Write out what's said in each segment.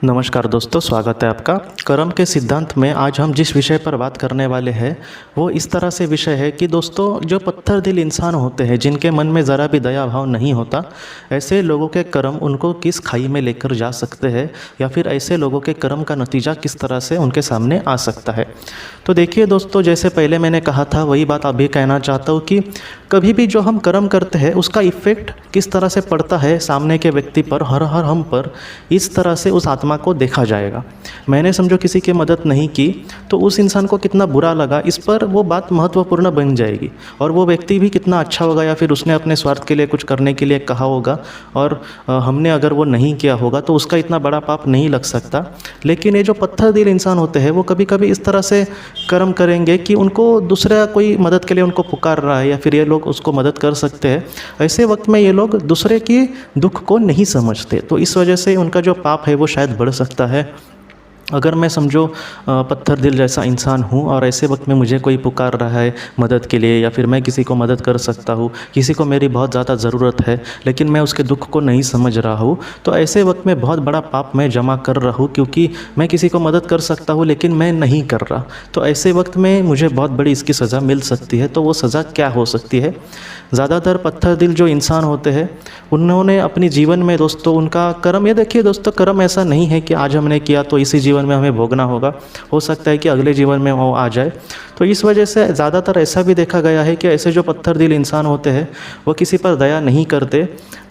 नमस्कार दोस्तों, स्वागत है आपका। कर्म के सिद्धांत में आज हम जिस विषय पर बात करने वाले हैं वो इस तरह से विषय है कि दोस्तों, जो पत्थर दिल इंसान होते हैं, जिनके मन में ज़रा भी दया भाव नहीं होता, ऐसे लोगों के कर्म उनको किस खाई में लेकर जा सकते हैं, या फिर ऐसे लोगों के कर्म का नतीजा किस तरह से उनके सामने आ सकता है। तो देखिए दोस्तों, जैसे पहले मैंने कहा था वही बात अभी कहना चाहता हूँ कि कभी भी जो हम कर्म करते हैं उसका इफ़ेक्ट किस तरह से पड़ता है सामने के व्यक्ति पर, हर हम पर, इस तरह से उस आत्मा को देखा जाएगा। मैंने समझो किसी की मदद नहीं की तो उस इंसान को कितना बुरा लगा, इस पर वो बात महत्वपूर्ण बन जाएगी। और वो व्यक्ति भी कितना अच्छा होगा, या फिर उसने अपने स्वार्थ के लिए कुछ करने के लिए कहा होगा और हमने अगर वो नहीं किया होगा तो उसका इतना बड़ा पाप नहीं लग सकता। लेकिन ये जो पत्थर दिल इंसान होते हैं वो कभी कभी इस तरह से कर्म करेंगे कि उनको दूसरा कोई मदद के लिए उनको पुकार रहा है या फिर ये लोग उसको मदद कर सकते हैं। ऐसे वक्त में ये लोग दूसरे की दुख को नहीं समझते, तो इस वजह से उनका जो पाप है वो शायद बढ़ सकता है। अगर मैं समझो पत्थर दिल जैसा इंसान हूँ और ऐसे वक्त में मुझे कोई पुकार रहा है मदद के लिए, या फिर मैं किसी को मदद कर सकता हूँ, किसी को मेरी बहुत ज़्यादा ज़रूरत है लेकिन मैं उसके दुख को नहीं समझ रहा हूँ, तो ऐसे वक्त में बहुत बड़ा पाप मैं जमा कर रहा हूँ, क्योंकि मैं किसी को मदद कर सकता हूँ लेकिन मैं नहीं कर रहा। तो ऐसे वक्त में मुझे बहुत बड़ी इसकी सज़ा मिल सकती है। तो वो सज़ा क्या हो सकती है? ज़्यादातर पत्थर दिल जो इंसान होते हैं उन्होंने अपनी जीवन में दोस्तों उनका कर्म, ये देखिए दोस्तों, कर्म ऐसा नहीं है कि आज हमने किया तो इसी जीवन में हमें भोगना होगा, हो सकता है कि अगले जीवन में वो आ जाए। तो इस वजह से ज़्यादातर ऐसा भी देखा गया है कि ऐसे जो पत्थर दिल इंसान होते हैं वो किसी पर दया नहीं करते,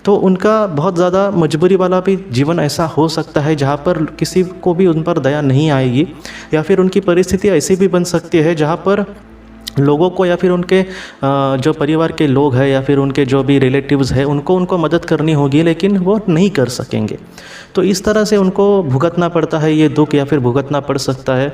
तो उनका बहुत ज़्यादा मजबूरी वाला भी जीवन ऐसा हो सकता है जहाँ पर किसी को भी उन पर दया नहीं आएगी, या फिर उनकी परिस्थिति ऐसी भी बन सकती है जहाँ पर लोगों को या फिर उनके जो परिवार के लोग हैं या फिर उनके जो भी रिलेटिव्स हैं उनको मदद करनी होगी लेकिन वो नहीं कर सकेंगे। तो इस तरह से उनको भुगतना पड़ता है ये दुख, या फिर भुगतना पड़ सकता है।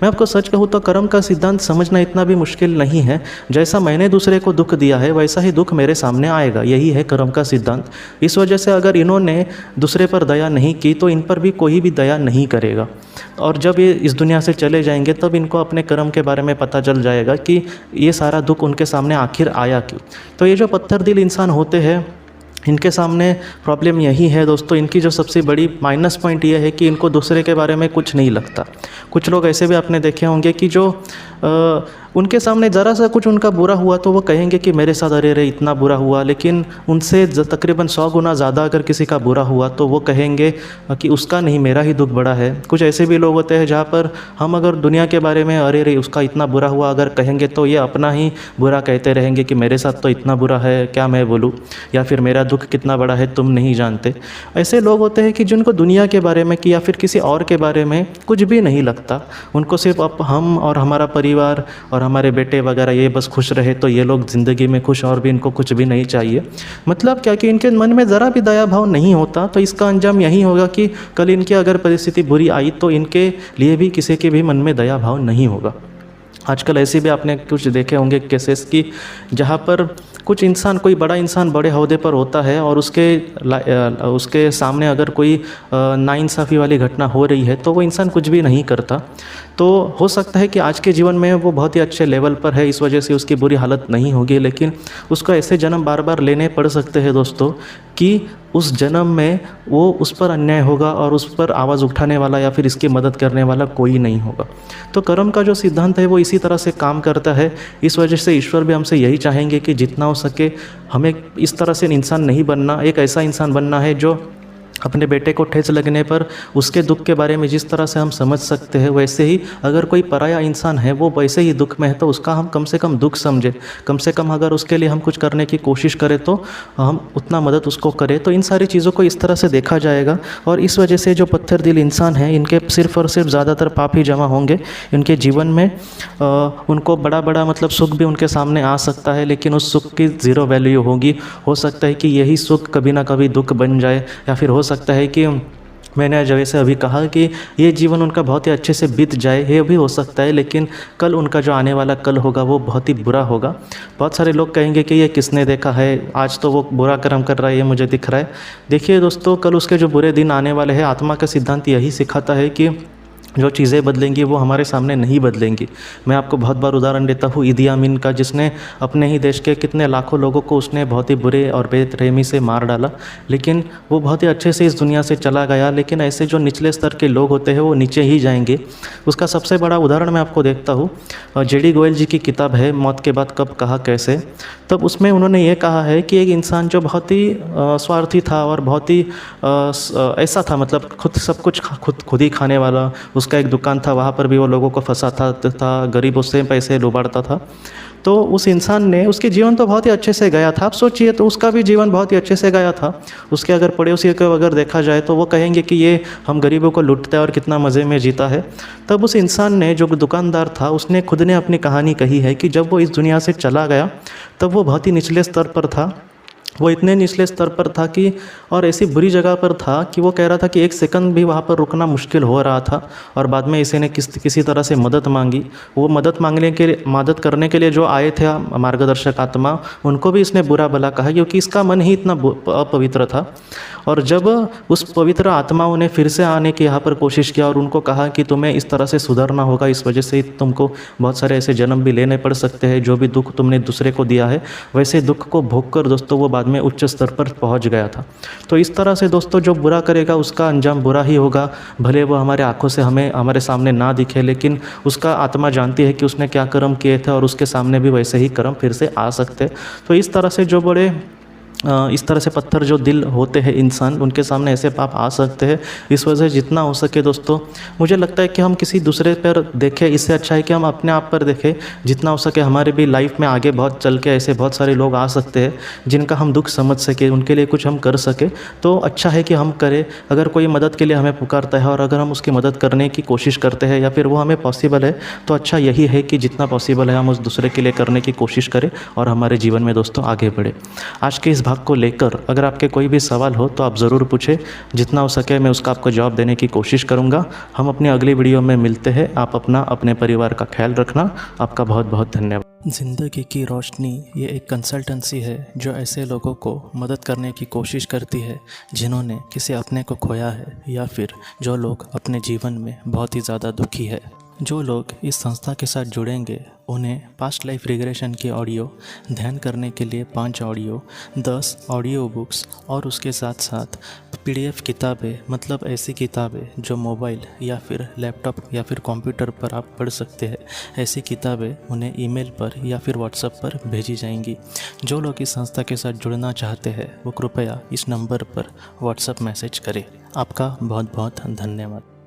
मैं आपको सच कहूँ तो कर्म का सिद्धांत समझना इतना भी मुश्किल नहीं है। जैसा मैंने दूसरे को दुख दिया है वैसा ही दुख मेरे सामने आएगा, यही है कर्म का सिद्धांत। इस वजह से अगर इन्होंने दूसरे पर दया नहीं की तो इन पर भी कोई भी दया नहीं करेगा, और जब ये इस दुनिया से चले जाएंगे तब इनको अपने कर्म के बारे में पता चल जाएगा कि ये सारा दुख उनके सामने आखिर आया क्यों। तो ये जो पत्थर दिल इंसान होते हैं इनके सामने प्रॉब्लम यही है दोस्तों, इनकी जो सबसे बड़ी माइनस पॉइंट ये है कि इनको दूसरे के बारे में कुछ नहीं लगता। कुछ लोग ऐसे भी आपने देखे होंगे कि जो उनके सामने ज़रा सा कुछ उनका बुरा हुआ तो वो कहेंगे कि मेरे साथ अरे इतना बुरा हुआ, लेकिन उनसे तकरीबन 100 गुना ज़्यादा अगर किसी का बुरा हुआ तो वो कहेंगे कि उसका नहीं मेरा ही दुख बड़ा है। कुछ ऐसे भी लोग होते हैं जहाँ पर हम अगर दुनिया के बारे में अरे उसका इतना बुरा हुआ अगर कहेंगे तो ये अपना ही बुरा कहते रहेंगे कि मेरे साथ तो इतना बुरा है क्या मैं बोलूँ, या फिर मेरा दुख कितना बड़ा है तुम नहीं जानते। ऐसे लोग होते हैं कि जिनको दुनिया के बारे में कि या फिर किसी और के बारे में कुछ भी नहीं लगता, उनको सिर्फ अब हम और हमारा परिवार और हमारे बेटे वगैरह ये बस खुश रहे तो ये लोग ज़िंदगी में खुश, और भी इनको कुछ भी नहीं चाहिए। मतलब क्या कि इनके मन में ज़रा भी दया भाव नहीं होता, तो इसका अंजाम यही होगा कि कल इनकी अगर परिस्थिति बुरी आई तो इनके लिए भी किसी के भी मन में दया भाव नहीं होगा। आजकल ऐसे भी आपने कुछ देखे होंगे केसेस की जहाँ पर कुछ इंसान, कोई बड़ा इंसान बड़े ओहदे पर होता है और उसके सामने अगर कोई नाइंसाफ़ी वाली घटना हो रही है तो वो इंसान कुछ भी नहीं करता। तो हो सकता है कि आज के जीवन में वो बहुत ही अच्छे लेवल पर है, इस वजह से उसकी बुरी हालत नहीं होगी, लेकिन उसको ऐसे जन्म बार बार लेने पड़ सकते हैं दोस्तों कि उस जन्म में वो उस पर अन्याय होगा और उस पर आवाज़ उठाने वाला या फिर इसकी मदद करने वाला कोई नहीं होगा। तो कर्म का जो सिद्धांत है वो इसी तरह से काम करता है। इस वजह से ईश्वर भी हमसे यही चाहेंगे कि जितना हो सके हमें इस तरह से इंसान नहीं बनना, एक ऐसा इंसान बनना है जो अपने बेटे को ठेस लगने पर उसके दुख के बारे में जिस तरह से हम समझ सकते हैं, वैसे ही अगर कोई पराया इंसान है वो वैसे ही दुख में है तो उसका हम कम से कम दुख समझें, कम से कम अगर उसके लिए हम कुछ करने की कोशिश करें तो हम उतना मदद उसको करें। तो इन सारी चीज़ों को इस तरह से देखा जाएगा, और इस वजह से जो पत्थर दिल इंसान हैं इनके सिर्फ़ और सिर्फ ज़्यादातर पाप ही जमा होंगे इनके जीवन में। उनको बड़ा बड़ा मतलब सुख भी उनके सामने आ सकता है, लेकिन उस सुख की ज़ीरो वैल्यू होगी। हो सकता है कि यही सुख कभी ना कभी दुख बन जाए, या फिर हो सकता है कि मैंने जैसे अभी कहा कि ये जीवन उनका बहुत ही अच्छे से बीत जाए, ये भी हो सकता है, लेकिन कल उनका जो आने वाला कल होगा वो बहुत ही बुरा होगा। बहुत सारे लोग कहेंगे कि ये किसने देखा है, आज तो वो बुरा कर्म कर रहा है, ये मुझे दिख रहा है। देखिए दोस्तों, कल उसके जो बुरे दिन आने वाले हैं, आत्मा का सिद्धांत यही सिखाता है कि जो चीज़ें बदलेंगी वो हमारे सामने नहीं बदलेंगी। मैं आपको बहुत बार उदाहरण देता हूँ ईदी अमीन का, जिसने अपने ही देश के कितने लाखों लोगों को उसने बहुत ही बुरे और बेरहमी से मार डाला, लेकिन वो बहुत ही अच्छे से इस दुनिया से चला गया। लेकिन ऐसे जो निचले स्तर के लोग होते हैं वो नीचे ही जाएंगे। उसका सबसे बड़ा उदाहरण मैं आपको देखता हूँ, जेडी गोयल जी की किताब है मौत के बाद कब कहा कैसे। तब उसमें उन्होंने ये कहा है कि एक इंसान जो बहुत ही स्वार्थी था और बहुत ही ऐसा था, मतलब खुद सब कुछ खुद ही खाने वाला, उसका एक दुकान था, वहाँ पर भी वो लोगों को फंसाता था, गरीबों से पैसे लुबाड़ता था। तो उस इंसान ने, उसके जीवन तो बहुत ही अच्छे से गया था, आप सोचिए, तो उसका भी जीवन बहुत ही अच्छे से गया था। उसके अगर पड़ोसी को अगर देखा जाए तो वो कहेंगे कि ये हम गरीबों को लूटता है और कितना मज़े में जीता है। तब उस इंसान ने, जो दुकानदार था, उसने खुद ने अपनी कहानी कही है कि जब वो इस दुनिया से चला गया तब वो बहुत ही निचले स्तर पर था। वो इतने निचले स्तर पर था कि, और ऐसी बुरी जगह पर था कि वो कह रहा था कि एक सेकंड भी वहाँ पर रुकना मुश्किल हो रहा था। और बाद में इसी ने किसी तरह से मदद मांगी। वो मदद करने के लिए जो आए थे मार्गदर्शक आत्मा, उनको भी इसने बुरा भला कहा, क्योंकि इसका मन ही इतना अपवित्र था। और जब उस पवित्र आत्माओं ने फिर से आने की यहाँ पर कोशिश किया और उनको कहा कि तुम्हें इस तरह से सुधरना होगा, इस वजह से तुमको बहुत सारे ऐसे जन्म भी लेने पड़ सकते हैं, जो भी दुख तुमने दूसरे को दिया है वैसे दुख को भोग कर दोस्तों वो बाद में उच्च स्तर पर पहुंच गया था। तो इस तरह से दोस्तों जो बुरा करेगा उसका अंजाम बुरा ही होगा, भले वो हमारे आंखों से हमारे सामने ना दिखे, लेकिन उसका आत्मा जानती है कि उसने क्या कर्म किए थे और उसके सामने भी वैसे ही कर्म फिर से आ सकते। तो इस तरह से जो बड़े इस तरह से पत्थर जो दिल होते हैं इंसान, उनके सामने ऐसे पाप आ सकते हैं। इस वजह से जितना हो सके दोस्तों, मुझे लगता है कि हम किसी दूसरे पर देखें, इससे अच्छा है कि हम अपने आप पर देखें। जितना हो सके हमारे भी लाइफ में आगे बहुत चल के ऐसे बहुत सारे लोग आ सकते हैं जिनका हम दुख समझ सके, उनके लिए कुछ हम कर सके, तो अच्छा है कि हम करें। अगर कोई मदद के लिए हमें पुकारता है और अगर हम उसकी मदद करने की कोशिश करते हैं या फिर वो हमें पॉसिबल है, तो अच्छा यही है कि जितना पॉसिबल है हम उस दूसरे के लिए करने की कोशिश करें और हमारे जीवन में दोस्तों आगे बढ़े। आज के इस भाग को लेकर अगर आपके कोई भी सवाल हो तो आप ज़रूर पूछें, जितना हो सके मैं उसका आपको जवाब देने की कोशिश करूँगा। हम अपनी अगली वीडियो में मिलते हैं। आप अपना, अपने परिवार का ख्याल रखना। आपका बहुत बहुत धन्यवाद। ज़िंदगी की रोशनी ये एक कंसल्टेंसी है जो ऐसे लोगों को मदद करने की कोशिश करती है जिन्होंने किसी अपने को खोया है या फिर जो लोग अपने जीवन में बहुत ही ज़्यादा दुखी है। जो लोग इस संस्था के साथ जुड़ेंगे उन्हें पास्ट लाइफ रिग्रेशन की ऑडियो, ध्यान करने के लिए 5 ऑडियो, 10 ऑडियो बुक्स और उसके साथ साथ PDF किताबें, मतलब ऐसी किताबें जो मोबाइल या फिर लैपटॉप या फिर कंप्यूटर पर आप पढ़ सकते हैं, ऐसी किताबें उन्हें ईमेल पर या फिर व्हाट्सएप पर भेजी जाएंगी। जो लोग इस संस्था के साथ जुड़ना चाहते हैं वो कृपया इस नंबर पर व्हाट्सएप मैसेज करें। आपका बहुत बहुत धन्यवाद।